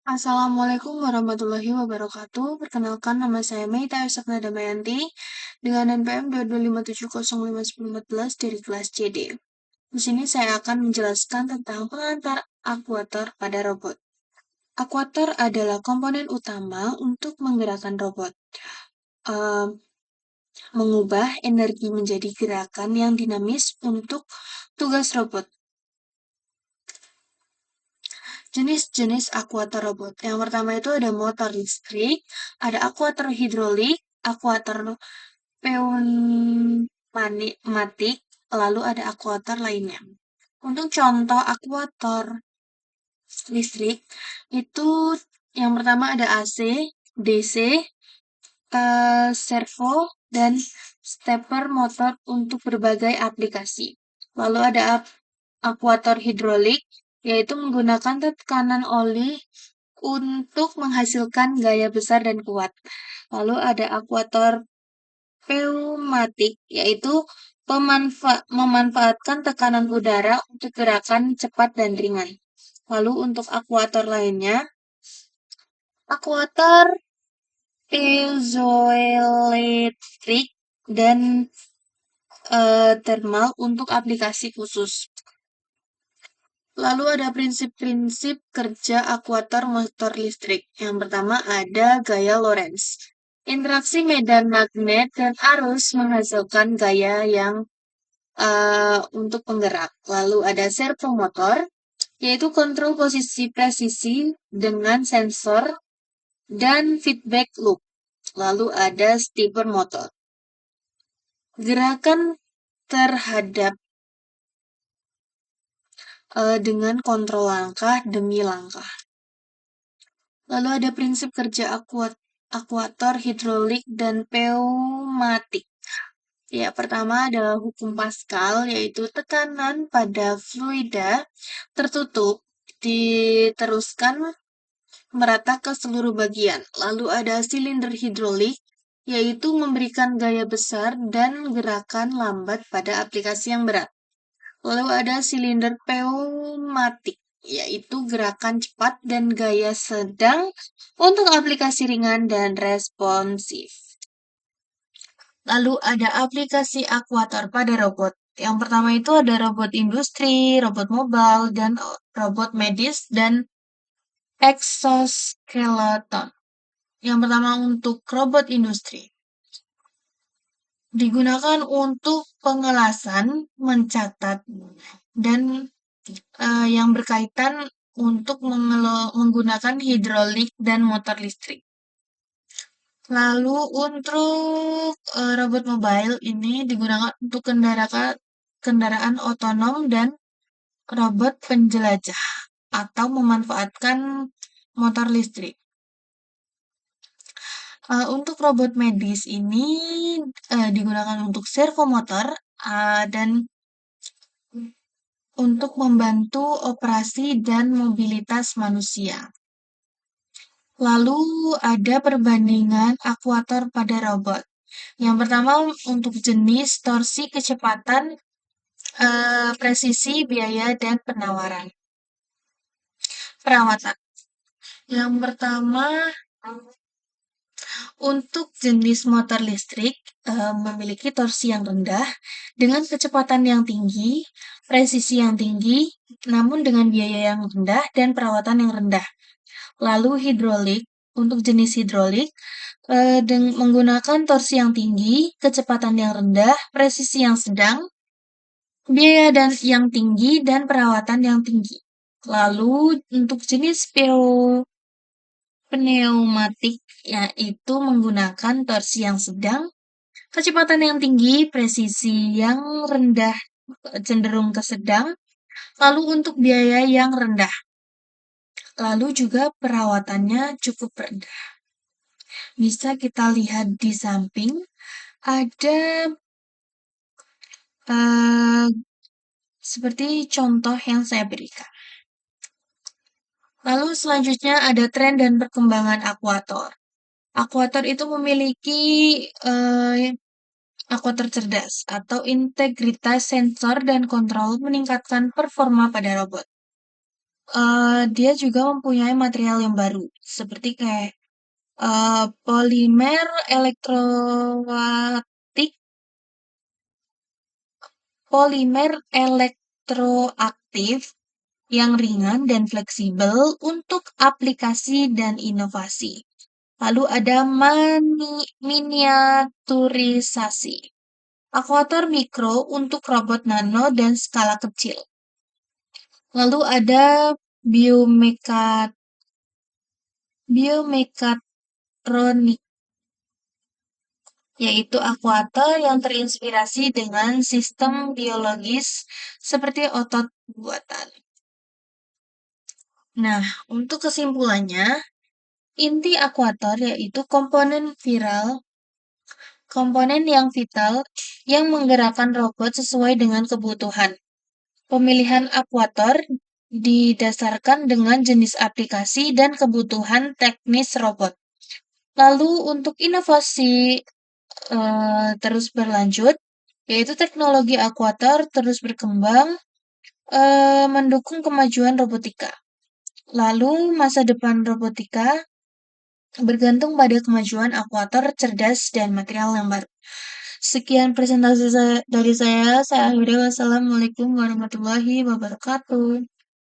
Assalamualaikum warahmatullahi wabarakatuh. Perkenalkan nama saya Meita Yusafna Damayanti dengan NPM 225705114 dari kelas CD. Di sini saya akan menjelaskan tentang pengantar akuator pada robot. Akuator adalah komponen utama untuk menggerakkan robot, eee, mengubah energi menjadi gerakan yang dinamis untuk tugas robot. Jenis-jenis akuator robot. Yang pertama itu ada motor listrik, ada akuator hidrolik, akuator pneumatik, lalu ada akuator lainnya. Untuk contoh akuator listrik itu yang pertama ada AC, DC, servo, dan stepper motor untuk berbagai aplikasi. Lalu ada akuator hidrolik, yaitu menggunakan tekanan oli untuk menghasilkan gaya besar dan kuat. Lalu ada akuator pneumatik, yaitu memanfaatkan tekanan udara untuk gerakan cepat dan ringan. Lalu untuk akuator lainnya, akuator piezoelektrik dan thermal untuk aplikasi khusus. Lalu ada prinsip-prinsip kerja akuator motor listrik. Yang pertama ada gaya Lorentz. Interaksi medan magnet dan arus menghasilkan gaya yang untuk penggerak. Lalu ada servomotor, yaitu kontrol posisi presisi dengan sensor dan feedback loop. Lalu ada stepper motor. Gerakan terhadap dengan kontrol langkah demi langkah. Lalu ada prinsip kerja akuator hidrolik dan pneumatik. Ya, pertama adalah hukum Pascal, yaitu tekanan pada fluida tertutup diteruskan merata ke seluruh bagian. Lalu ada silinder hidrolik, yaitu memberikan gaya besar dan gerakan lambat pada aplikasi yang berat. Lalu ada silinder pneumatik, yaitu gerakan cepat dan gaya sedang untuk aplikasi ringan dan responsif. Lalu ada aplikasi akuator pada robot. Yang pertama itu ada robot industri, robot mobile, dan robot medis, dan exoskeleton. Yang pertama untuk robot industri. Digunakan untuk pengelasan, mencatat, dan yang berkaitan untuk menggunakan hidrolik dan motor listrik. Lalu untuk robot mobile ini digunakan untuk kendaraan otonom dan robot penjelajah atau memanfaatkan motor listrik. Untuk robot medis ini digunakan untuk servomotor dan untuk membantu operasi dan mobilitas manusia. Lalu ada perbandingan akuator pada robot. Yang pertama untuk jenis, torsi, kecepatan, presisi, biaya, dan perawatan. Yang pertama untuk jenis motor listrik memiliki torsi yang rendah dengan kecepatan yang tinggi, presisi yang tinggi, namun dengan biaya yang rendah dan perawatan yang rendah. Lalu hidrolik, untuk jenis hidrolik menggunakan torsi yang tinggi, kecepatan yang rendah, presisi yang sedang, biaya yang tinggi, dan perawatan yang tinggi. Lalu untuk jenis pneumatik yaitu menggunakan torsi yang sedang, kecepatan yang tinggi, presisi yang rendah cenderung ke sedang, lalu untuk biaya yang rendah. Lalu juga perawatannya cukup rendah. Bisa kita lihat di samping ada seperti contoh yang saya berikan. Lalu selanjutnya ada tren dan perkembangan akuator. Akuator itu memiliki akuator cerdas atau integritas sensor dan kontrol meningkatkan performa pada robot. Dia juga mempunyai material yang baru, seperti kayak polimer elektrowatik, polimer elektroaktif yang ringan dan fleksibel untuk aplikasi dan inovasi. Lalu ada miniaturisasi. Akuator mikro untuk robot nano dan skala kecil. Lalu ada biomekatronik, yaitu akuator yang terinspirasi dengan sistem biologis seperti otot buatan. Nah, untuk kesimpulannya, inti akuator yaitu komponen yang vital yang menggerakkan robot sesuai dengan kebutuhan. Pemilihan akuator didasarkan dengan jenis aplikasi dan kebutuhan teknis robot. Lalu untuk inovasi terus berlanjut, yaitu teknologi akuator terus berkembang, mendukung kemajuan robotika. Lalu masa depan robotika bergantung pada kemajuan akuator cerdas dan material yang baru. Sekian presentasi dari saya. Saya akhiri. Wassalamualaikum warahmatullahi wabarakatuh.